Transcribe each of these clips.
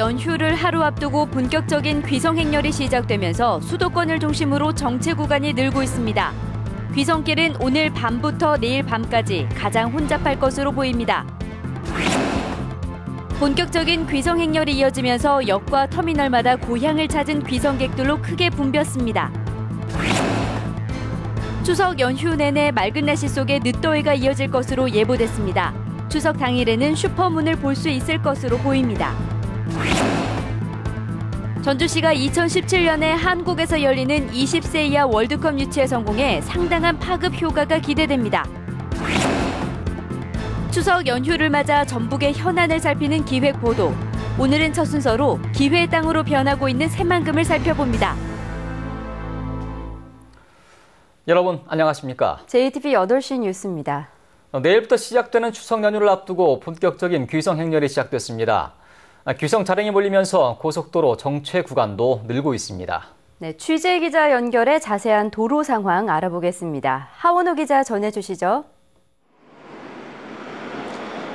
연휴를 하루 앞두고 본격적인 귀성행렬이 시작되면서 수도권을 중심으로 정체 구간이 늘고 있습니다. 귀성길은 오늘 밤부터 내일 밤까지 가장 혼잡할 것으로 보입니다. 본격적인 귀성행렬이 이어지면서 역과 터미널마다 고향을 찾은 귀성객들로 크게 붐볐습니다. 추석 연휴 내내 맑은 날씨 속에 늦더위가 이어질 것으로 예보됐습니다. 추석 당일에는 슈퍼문을 볼 수 있을 것으로 보입니다. 전주시가 2017년에 한국에서 열리는 20세 이하 월드컵 유치에 성공해 상당한 파급 효과가 기대됩니다. 추석 연휴를 맞아 전북의 현안을 살피는 기획보도. 오늘은 첫 순서로 기회의 땅으로 변하고 있는 새만금을 살펴봅니다. 여러분 안녕하십니까? JTBC 8시 뉴스입니다. 내일부터 시작되는 추석 연휴를 앞두고 본격적인 귀성 행렬이 시작됐습니다. 귀성 차량이 몰리면서 고속도로 정체 구간도 늘고 있습니다. 네, 취재 기자 연결해 자세한 도로 상황 알아보겠습니다. 하원호 기자 전해주시죠.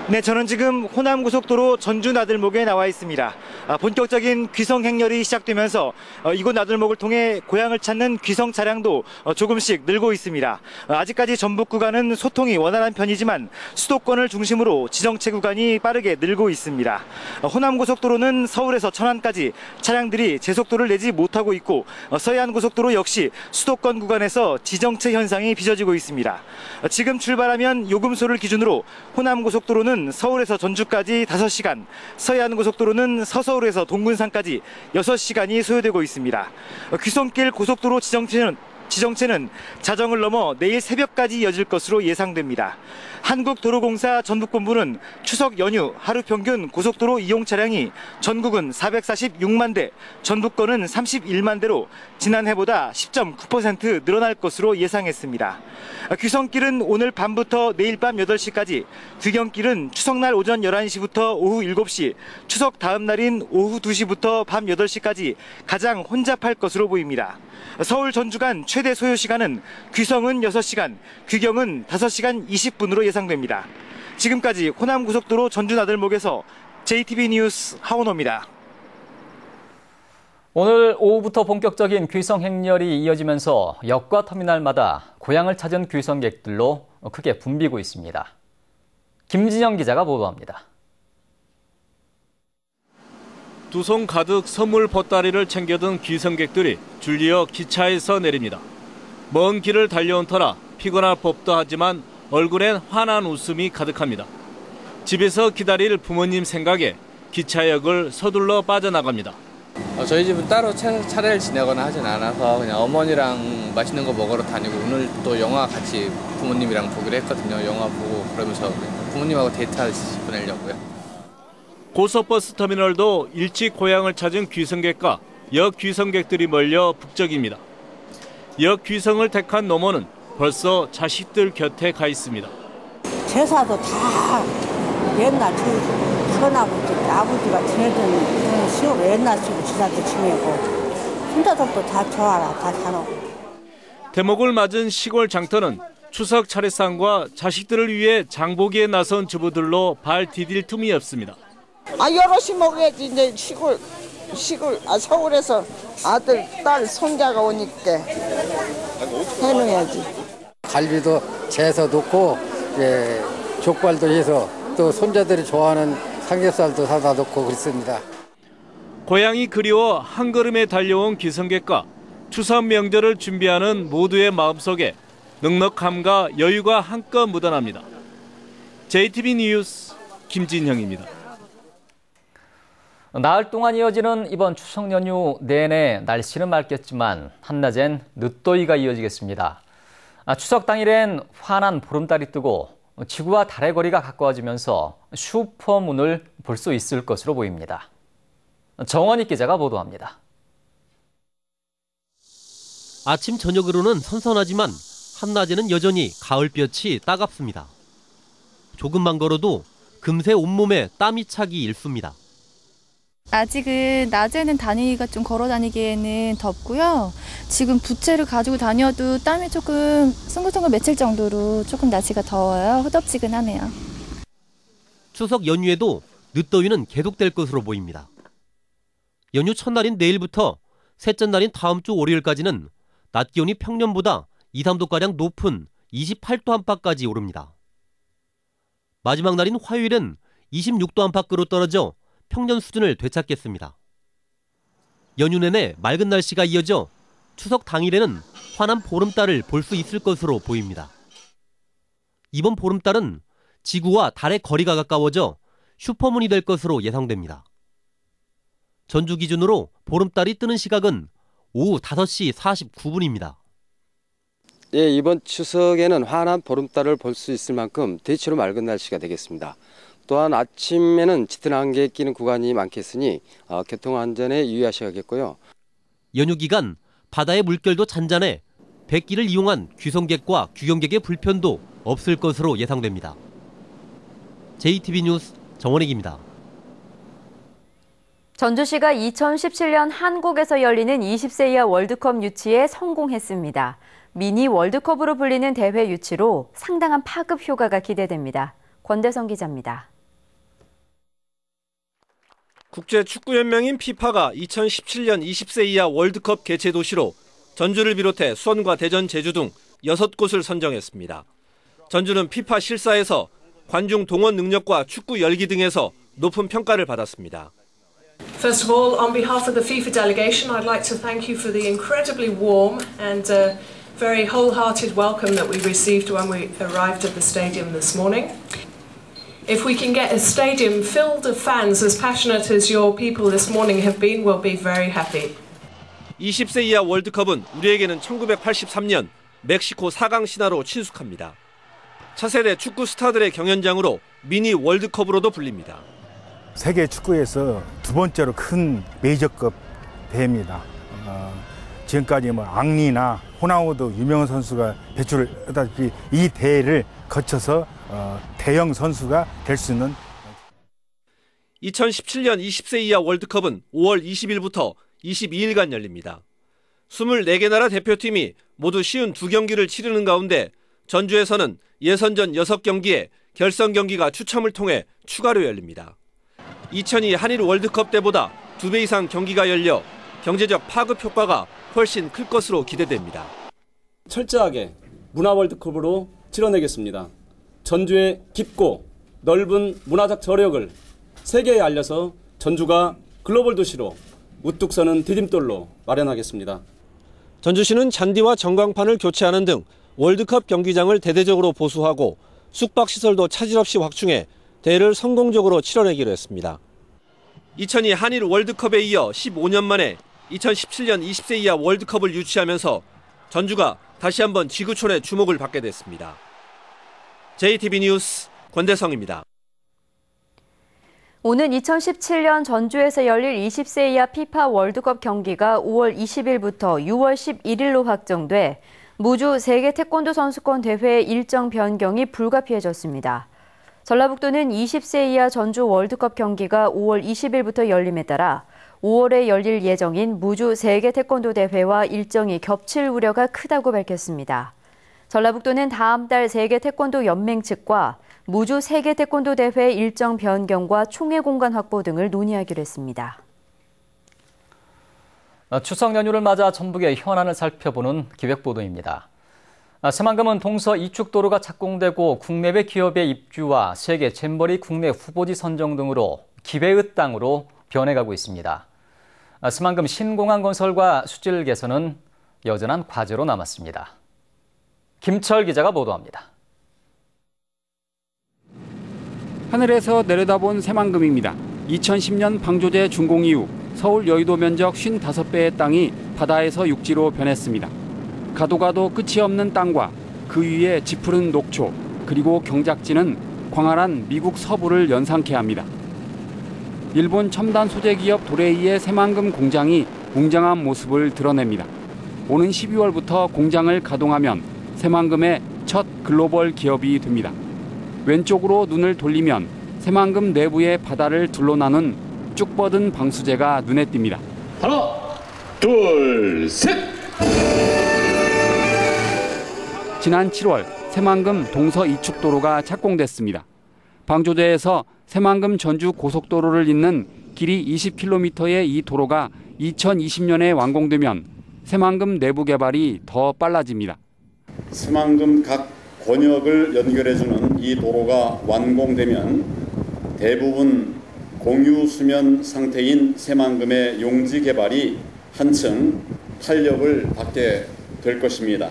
네, 저는 지금 호남고속도로 전주 나들목에 나와 있습니다. 본격적인 귀성 행렬이 시작되면서 이곳 나들목을 통해 고향을 찾는 귀성 차량도 조금씩 늘고 있습니다. 아직까지 전북 구간은 소통이 원활한 편이지만 수도권을 중심으로 지정체 구간이 빠르게 늘고 있습니다. 호남고속도로는 서울에서 천안까지 차량들이 제속도를 내지 못하고 있고 서해안고속도로 역시 수도권 구간에서 지정체 현상이 빚어지고 있습니다. 지금 출발하면 요금소를 기준으로 호남고속도로는 서울에서 전주까지 5시간, 서해안고속도로는 서서울에서 동군산까지 6시간이 소요되고 있습니다. 귀성길 고속도로 지정체는 자정을 넘어 내일 새벽까지 이어질 것으로 예상됩니다. 한국도로공사 전북본부는 추석 연휴 하루 평균 고속도로 이용 차량이 전국은 446만 대, 전북권은 31만 대로 지난해보다 10.9% 늘어날 것으로 예상했습니다. 귀성길은 오늘 밤부터 내일 밤 8시까지, 귀경길은 추석날 오전 11시부터 오후 7시, 추석 다음 날인 오후 2시부터 밤 8시까지 가장 혼잡할 것으로 보입니다. 서울 전주 간 최대 소요 시간은 귀성은 6시간, 귀경은 5시간 20분으로 예상됩니다. 지금까지 호남고속도로 전주 나들목에서 JTBC 뉴스 하원호입니다. 오늘 오후부터 본격적인 귀성 행렬이 이어지면서 역과 터미널마다 고향을 찾은 귀성객들로 크게 붐비고 있습니다. 김진영 기자가 보도합니다. 두 손 가득 선물 보따리를 챙겨든 귀성객들이 줄리어 기차에서 내립니다. 먼 길을 달려온 터라 피곤할 법도 하지만 얼굴엔 환한 웃음이 가득합니다. 집에서 기다릴 부모님 생각에 기차역을 서둘러 빠져나갑니다. 저희 집은 따로 차례를 지내거나 하진 않아서 그냥 어머니랑 맛있는 거 먹으러 다니고, 오늘 또 영화 같이 부모님이랑 보기로 했거든요. 영화 보고 그러면서 부모님하고 데이트하듯이 보내려고요. 고속버스 터미널도 일찍 고향을 찾은 귀성객과 역귀성객들이 몰려 북적입니다. 역귀성을 택한 노모는 벌써 자식들 곁에 가 있습니다. 제사도 다 옛날 아버지가 지내던 식으로 옛날 식으로 제사도 지내고, 혼자들도 다 좋아라, 다 사놓고. 대목을 맞은 시골 장터는 추석 차례상과 자식들을 위해 장보기에 나선 주부들로 발 디딜 틈이 없습니다. 여럿이 먹어야지. 이제 서울에서 아들, 딸, 손자가 오니까 해놓아야지. 갈비도 재서 놓고, 족발도 해서, 또 손자들이 좋아하는 삼겹살도 사다 놓고 그렇습니다. 고향이 그리워 한 걸음에 달려온 귀성객과 추석 명절을 준비하는 모두의 마음속에 넉넉함과 여유가 한껏 묻어납니다. JTBC 뉴스 김진형입니다. 나흘 동안 이어지는 이번 추석 연휴 내내 날씨는 맑겠지만 한낮엔 늦더위가 이어지겠습니다. 추석 당일엔 환한 보름달이 뜨고 지구와 달의 거리가 가까워지면서 슈퍼문을 볼 수 있을 것으로 보입니다. 정원익 기자가 보도합니다. 아침 저녁으로는 선선하지만 한낮에는 여전히 가을볕이 따갑습니다. 조금만 걸어도 금세 온몸에 땀이 차기 일쑤입니다. 아직은 낮에는 좀 걸어 다니기에는 덥고요. 지금 부채를 가지고 다녀도 땀이 조금 송글송글 맺힐 정도로 조금 날씨가 더워요. 후덥지근하네요. 추석 연휴에도 늦더위는 계속될 것으로 보입니다. 연휴 첫날인 내일부터 셋째 날인 다음 주 월요일까지는 낮 기온이 평년보다 2, 3도가량 높은 28도 안팎까지 오릅니다. 마지막 날인 화요일은 26도 안팎으로 떨어져 평년 수준을 되찾겠습니다. 연휴 내내 맑은 날씨가 이어져 추석 당일에는 환한 보름달을 볼 수 있을 것으로 보입니다. 이번 보름달은 지구와 달의 거리가 가까워져 슈퍼문이 될 것으로 예상됩니다. 전주 기준으로 보름달이 뜨는 시각은 오후 5시 49분입니다. 예, 이번 추석에는 환한 보름달을 볼 수 있을 만큼 대체로 맑은 날씨가 되겠습니다. 또한 아침에는 짙은 안개에 끼는 구간이 많겠으니 교통안전에 유의하셔야겠고요. 연휴 기간 바다의 물결도 잔잔해 백기를 이용한 귀성객과 귀경객의 불편도 없을 것으로 예상됩니다. JTB 뉴스 정원익입니다. 전주시가 2017년 한국에서 열리는 20세 이하 월드컵 유치에 성공했습니다. 미니 월드컵으로 불리는 대회 유치로 상당한 파급 효과가 기대됩니다. 권대성 기자입니다. 국제축구연맹인 피파가 2017년 20세 이하 월드컵 개최 도시로 전주를 비롯해 수원과 대전, 제주 등 6곳을 선정했습니다. 전주는 피파 실사에서 관중 동원 능력과 축구 열기 등에서 높은 평가를 받았습니다. First of all, on behalf of the FIFA delegation, I'd like to thank you for the incredibly warm and very wholehearted welcome that we received when we arrived at the stadium this morning. If we can get a stadium filled of fans as passionate as your people this morning have been, we'll be very happy. 20세 이하 월드컵은 우리에게는 1983년 멕시코 4강 신화로 친숙합니다. 차세대 축구 스타들의 경연장으로 미니 월드컵으로도 불립니다. 세계 축구에서 두 번째로 큰 메이저급 대회입니다. 지금까지 앙리나 호나우두 유명한 선수가 배출했다시피 이 대회를 거쳐서 대형 선수가 될 수 있는 2017년 20세 이하 월드컵은 5월 20일부터 22일간 열립니다. 24개 나라 대표팀이 모두 52경기를 치르는 가운데 전주에서는 예선전 6경기에 결선 경기가 추첨을 통해 추가로 열립니다. 2002 한일 월드컵 때보다 2배 이상 경기가 열려 경제적 파급 효과가 훨씬 클 것으로 기대됩니다. 철저하게 문화 월드컵으로 치러내겠습니다. 전주의 깊고 넓은 문화적 저력을 세계에 알려서 전주가 글로벌 도시로 우뚝 서는 디딤돌로 마련하겠습니다. 전주시는 잔디와 전광판을 교체하는 등 월드컵 경기장을 대대적으로 보수하고 숙박시설도 차질 없이 확충해 대회를 성공적으로 치러내기로 했습니다. 2002 한일 월드컵에 이어 15년 만에 2017년 20세 이하 월드컵을 유치하면서 전주가 다시 한번 지구촌의 주목을 받게 됐습니다. JTB 뉴스 권대성입니다. 오는 2017년 전주에서 열릴 20세 이하 피파 월드컵 경기가 5월 20일부터 6월 11일로 확정돼 무주 세계 태권도 선수권 대회 일정 변경이 불가피해졌습니다. 전라북도는 20세 이하 전주 월드컵 경기가 5월 20일부터 열림에 따라 5월에 열릴 예정인 무주 세계 태권도 대회와 일정이 겹칠 우려가 크다고 밝혔습니다. 전라북도는 다음 달 세계 태권도 연맹 측과 무주 세계 태권도 대회 일정 변경과 총회 공간 확보 등을 논의하기로 했습니다. 추석 연휴를 맞아 전북의 현안을 살펴보는 기획보도입니다. 새만금은 동서 이축도로가 착공되고 국내외 기업의 입주와 세계 잼버리 국내 후보지 선정 등으로 기회의 땅으로 변해가고 있습니다. 새만금 신공항 건설과 수질 개선은 여전한 과제로 남았습니다. 김철 기자가 보도합니다. 하늘에서 내려다본 새만금입니다. 2010년 방조제 준공 이후 서울 여의도 면적 55배의 땅이 바다에서 육지로 변했습니다. 가도 가도 끝이 없는 땅과 그 위에 짙푸른 녹초, 그리고 경작지는 광활한 미국 서부를 연상케 합니다. 일본 첨단 소재 기업 도레이의 새만금 공장이 웅장한 모습을 드러냅니다. 오는 12월부터 공장을 가동하면 새만금의 첫 글로벌 기업이 됩니다. 왼쪽으로 눈을 돌리면 새만금 내부의 바다를 둘러나는 쭉 뻗은 방수제가 눈에 띕니다. 하나, 둘, 셋! 지난 7월 새만금 동서 이축도로가 착공됐습니다. 방조제에서 새만금 전주 고속도로를 잇는 길이 20km의 이 도로가 2020년에 완공되면 새만금 내부 개발이 더 빨라집니다. 새만금 각 권역을 연결해주는 이 도로가 완공되면 대부분 공유 수면 상태인 새만금의 용지 개발이 한층 탄력을 받게 될 것입니다.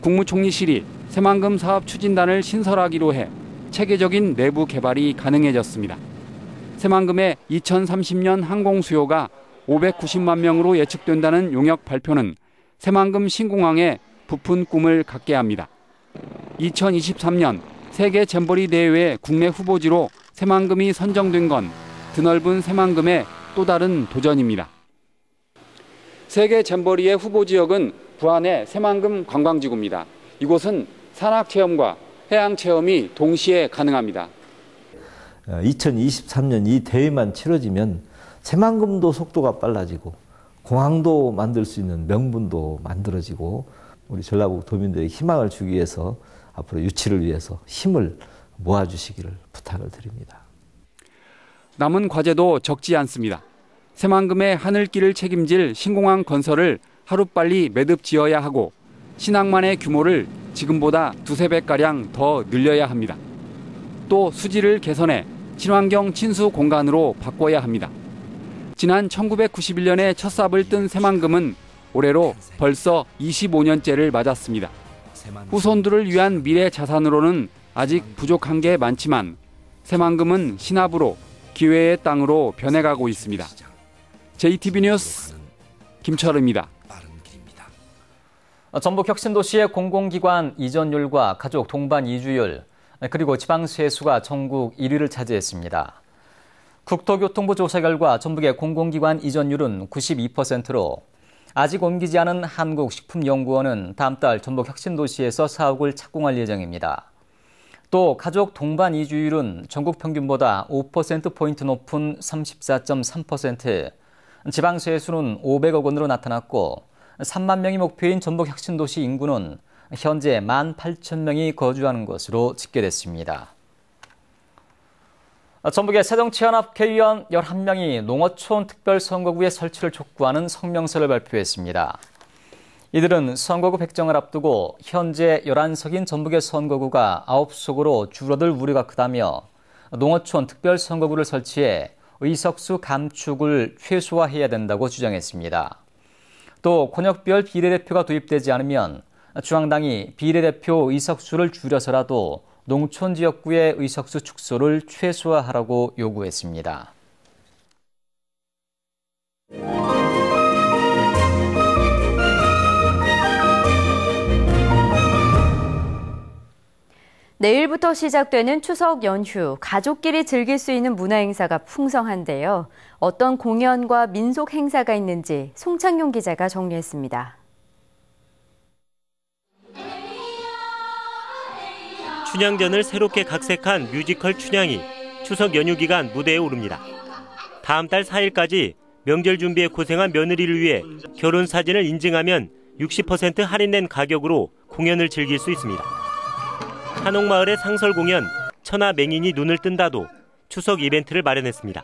국무총리실이 새만금 사업 추진단을 신설하기로 해 체계적인 내부 개발이 가능해졌습니다. 새만금의 2030년 항공 수요가 590만 명으로 예측된다는 용역 발표는 새만금 신공항에 부푼 꿈을 갖게 합니다. 2023년 세계 잼버리 대회의 국내 후보지로 새만금이 선정된 건 드넓은 새만금의 또 다른 도전입니다. 세계 잼버리의 후보 지역은 부안의 새만금 관광지구입니다. 이곳은 산악체험과 해양체험이 동시에 가능합니다. 2023년 이 대회만 치러지면 새만금도 속도가 빨라지고 공항도 만들 수 있는 명분도 만들어지고 우리 전라북 도민들에게 희망을 주기 위해서 앞으로 유치를 위해서 힘을 모아주시기를 부탁을 드립니다. 남은 과제도 적지 않습니다. 새만금의 하늘길을 책임질 신공항 건설을 하루빨리 매듭 지어야 하고 신항만의 규모를 지금보다 2~3배가량 더 늘려야 합니다. 또 수질을 개선해 친환경 친수 공간으로 바꿔야 합니다. 지난 1991년에 첫 삽을 뜬 새만금은 올해로 벌써 25년째를 맞았습니다. 후손들을 위한 미래 자산으로는 아직 부족한 게 많지만 새만금은 신압으로 기회의 땅으로 변해가고 있습니다. JTB 뉴스 김철우입니다. 전북 혁신도시의 공공기관 이전율과 가족 동반 이주율 그리고 지방세수가 전국 1위를 차지했습니다. 국토교통부 조사 결과 전북의 공공기관 이전율은 92%로 아직 옮기지 않은 한국식품연구원은 다음 달 전북 혁신도시에서 사옥을 착공할 예정입니다. 또 가족 동반 이주율은 전국 평균보다 5%포인트 높은 34.3%, 지방세수는 500억 원으로 나타났고 3만 명이 목표인 전북 혁신도시 인구는 현재 18,000명이 거주하는 것으로 집계됐습니다. 전북의 새정치연합県의원 11명이 농어촌 특별선거구의 설치를 촉구하는 성명서를 발표했습니다. 이들은 선거구 획정을 앞두고 현재 11석인 전북의 선거구가 9석으로 줄어들 우려가 크다며 농어촌 특별선거구를 설치해 의석수 감축을 최소화해야 된다고 주장했습니다. 또 권역별 비례대표가 도입되지 않으면 중앙당이 비례대표 의석수를 줄여서라도 농촌 지역구의 의석수 축소를 최소화하라고 요구했습니다. 내일부터 시작되는 추석 연휴, 가족끼리 즐길 수 있는 문화행사가 풍성한데요. 어떤 공연과 민속 행사가 있는지 송창용 기자가 정리했습니다. 춘향전을 새롭게 각색한 뮤지컬 춘향이 추석 연휴 기간 무대에 오릅니다. 다음 달 4일까지 명절 준비에 고생한 며느리를 위해 결혼 사진을 인증하면 60% 할인된 가격으로 공연을 즐길 수 있습니다. 한옥마을의 상설 공연 천하 맹인이 눈을 뜬다도 추석 이벤트를 마련했습니다.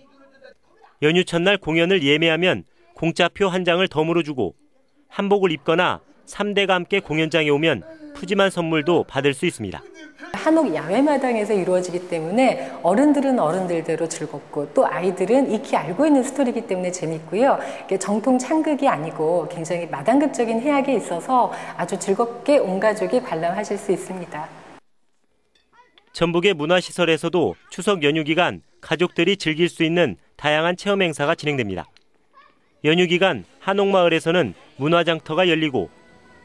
연휴 첫날 공연을 예매하면 공짜표 한 장을 덤으로 주고 한복을 입거나 3대가 함께 공연장에 오면 푸짐한 선물도 받을 수 있습니다. 한옥 야외마당에서 이루어지기 때문에 어른들은 어른들대로 즐겁고 또 아이들은 익히 알고 있는 스토리이기 때문에 재밌고요. 이게 정통 창극이 아니고 굉장히 마당극적인 해악에 있어서 아주 즐겁게 온 가족이 관람하실 수 있습니다. 전북의 문화시설에서도 추석 연휴 기간 가족들이 즐길 수 있는 다양한 체험 행사가 진행됩니다. 연휴 기간 한옥마을에서는 문화장터가 열리고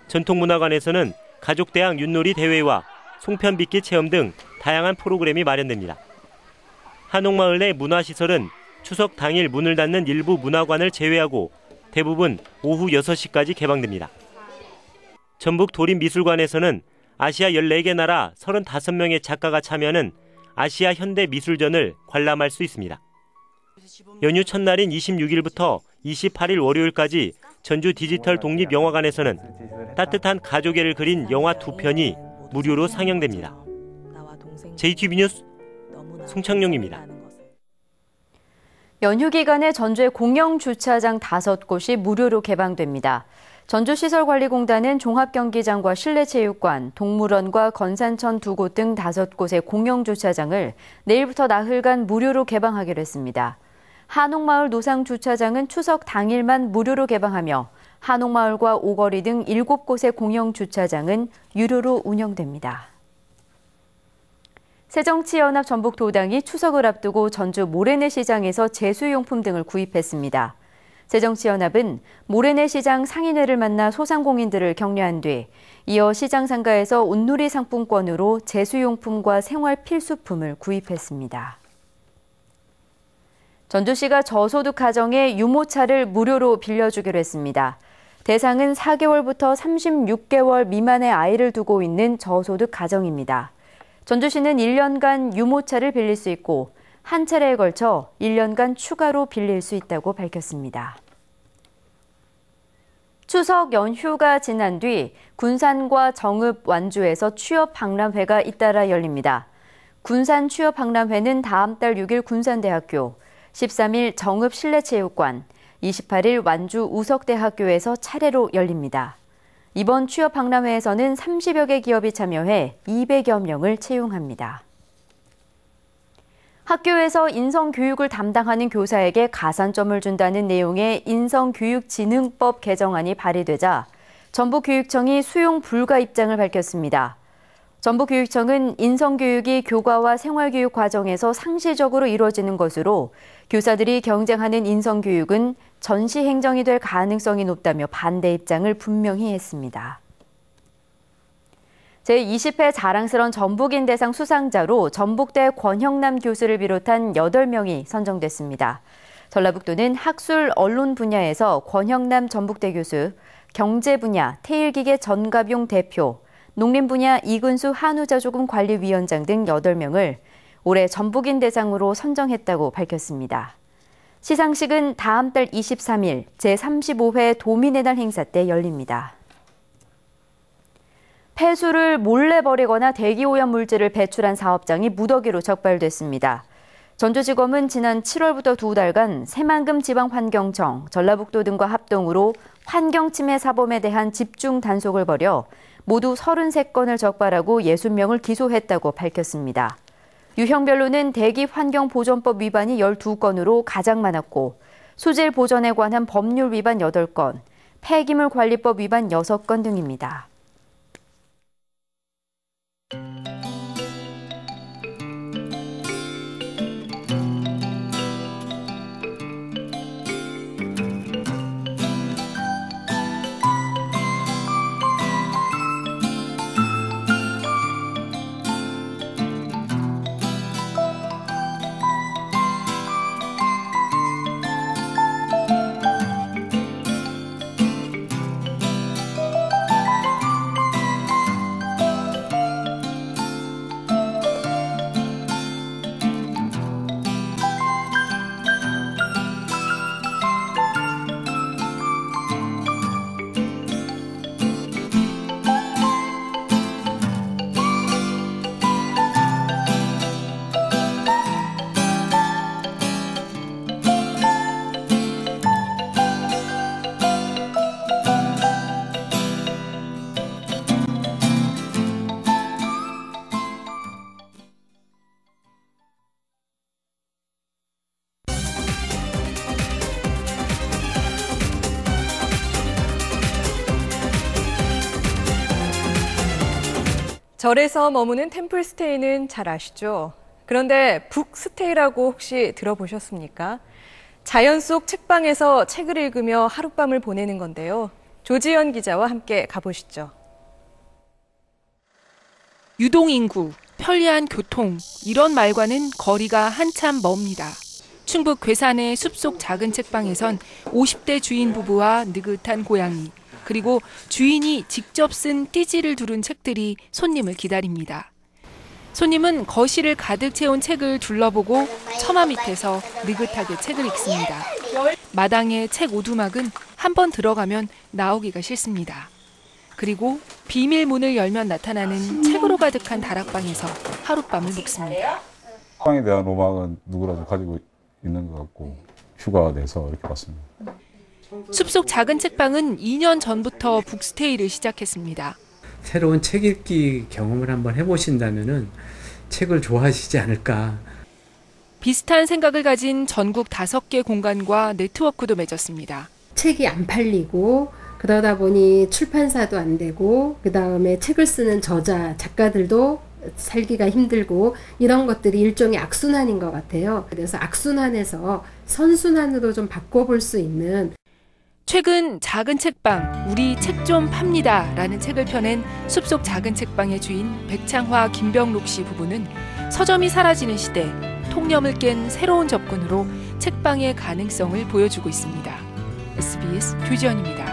전통문화관에서는 가족대항 윷놀이 대회와 송편빚기 체험 등 다양한 프로그램이 마련됩니다. 한옥마을 내 문화시설은 추석 당일 문을 닫는 일부 문화관을 제외하고 대부분 오후 6시까지 개방됩니다. 전북 도림미술관에서는 아시아 14개 나라 35명의 작가가 참여하는 아시아 현대미술전을 관람할 수 있습니다. 연휴 첫날인 26일부터 28일 월요일까지 전주 디지털 독립영화관에서는 따뜻한 가족애를 그린 영화 2편이 무료로 상영됩니다. JTB 뉴스 송창용입니다. 연휴 기간에 전주의 공영 주차장 5곳이 무료로 개방됩니다. 전주시설관리공단은 종합경기장과 실내체육관, 동물원과 건산천 2곳 등 5곳의 공영 주차장을 내일부터 나흘간 무료로 개방하기로 했습니다. 한옥마을 노상주차장은 추석 당일만 무료로 개방하며 한옥마을과 오거리 등 7곳의 공영 주차장은 유료로 운영됩니다. 새정치연합 전북도당이 추석을 앞두고 전주 모래내 시장에서 제수용품 등을 구입했습니다. 새정치연합은 모래내 시장 상인회를 만나 소상공인들을 격려한 뒤 이어 시장 상가에서 온누리 상품권으로 제수용품과 생활 필수품을 구입했습니다. 전주시가 저소득 가정에 유모차를 무료로 빌려주기로 했습니다. 대상은 4개월부터 36개월 미만의 아이를 두고 있는 저소득 가정입니다. 전주시는 1년간 유모차를 빌릴 수 있고 한 차례에 걸쳐 1년간 추가로 빌릴 수 있다고 밝혔습니다. 추석 연휴가 지난 뒤 군산과 정읍, 완주에서 취업박람회가 잇따라 열립니다. 군산 취업박람회는 다음 달 6일 군산대학교, 13일 정읍 실내체육관, 28일 완주 우석대학교에서 차례로 열립니다. 이번 취업박람회에서는 30여 개 기업이 참여해 200여 명을 채용합니다. 학교에서 인성교육을 담당하는 교사에게 가산점을 준다는 내용의 인성교육진흥법 개정안이 발의되자 전북교육청이 수용 불가 입장을 밝혔습니다. 전북교육청은 인성교육이 교과와 생활교육 과정에서 상시적으로 이루어지는 것으로 교사들이 경쟁하는 인성교육은 전시행정이 될 가능성이 높다며 반대 입장을 분명히 했습니다. 제20회 자랑스러운 전북인 대상 수상자로 전북대 권형남 교수를 비롯한 8명이 선정됐습니다. 전라북도는 학술 언론 분야에서 권형남 전북대 교수, 경제 분야 태일기계 전갑용 대표, 농림 분야 이근수 한우자조금관리위원장 등 8명을 올해 전북인 대상으로 선정했다고 밝혔습니다. 시상식은 다음 달 23일 제35회 도민의 날 행사 때 열립니다. 폐수를 몰래 버리거나 대기오염 물질을 배출한 사업장이 무더기로 적발됐습니다. 전주지검은 지난 7월부터 2달간 새만금 지방환경청, 전라북도 등과 합동으로 환경침해 사범에 대한 집중 단속을 벌여 모두 33건을 적발하고 60명을 기소했다고 밝혔습니다. 유형별로는 대기환경보전법 위반이 12건으로 가장 많았고 수질 보전에 관한 법률 위반 8건, 폐기물관리법 위반 6건 등입니다. 절에서 머무는 템플스테이는 잘 아시죠? 그런데 북스테이라고 혹시 들어보셨습니까? 자연 속 책방에서 책을 읽으며 하룻밤을 보내는 건데요. 조지연 기자와 함께 가보시죠. 유동인구, 편리한 교통, 이런 말과는 거리가 한참 멉니다. 충북 괴산의 숲속 작은 책방에선 50대 주인 부부와 느긋한 고양이, 그리고 주인이 직접 쓴 띠지를 두른 책들이 손님을 기다립니다. 손님은 거실을 가득 채운 책을 둘러보고 처마 밑에서 느긋하게 책을 읽습니다. 마당의 책 오두막은 한번 들어가면 나오기가 싫습니다. 그리고 비밀 문을 열면 나타나는 책으로 가득한 다락방에서 하룻밤을 묵습니다. 책방에 대한 로망은 누구라도 가지고 있는 것 같고 휴가가 돼서 이렇게 왔습니다. 숲속 작은 책방은 2년 전부터 북스테이를 시작했습니다. 새로운 책 읽기 경험을 한번 해보신다면은 책을 좋아하시지 않을까. 비슷한 생각을 가진 전국 5개 공간과 네트워크도 맺었습니다. 책이 안 팔리고 그러다 보니 출판사도 안 되고 그다음에 책을 쓰는 저자, 작가들도 살기가 힘들고 이런 것들이 일종의 악순환인 것 같아요. 그래서 악순환에서 선순환으로 좀 바꿔볼 수 있는 최근 작은 책방, 우리 책 좀 팝니다 라는 책을 펴낸 숲속 작은 책방의 주인 백창화, 김병록 씨 부부는 서점이 사라지는 시대, 통념을 깬 새로운 접근으로 책방의 가능성을 보여주고 있습니다. SBS 조지연입니다.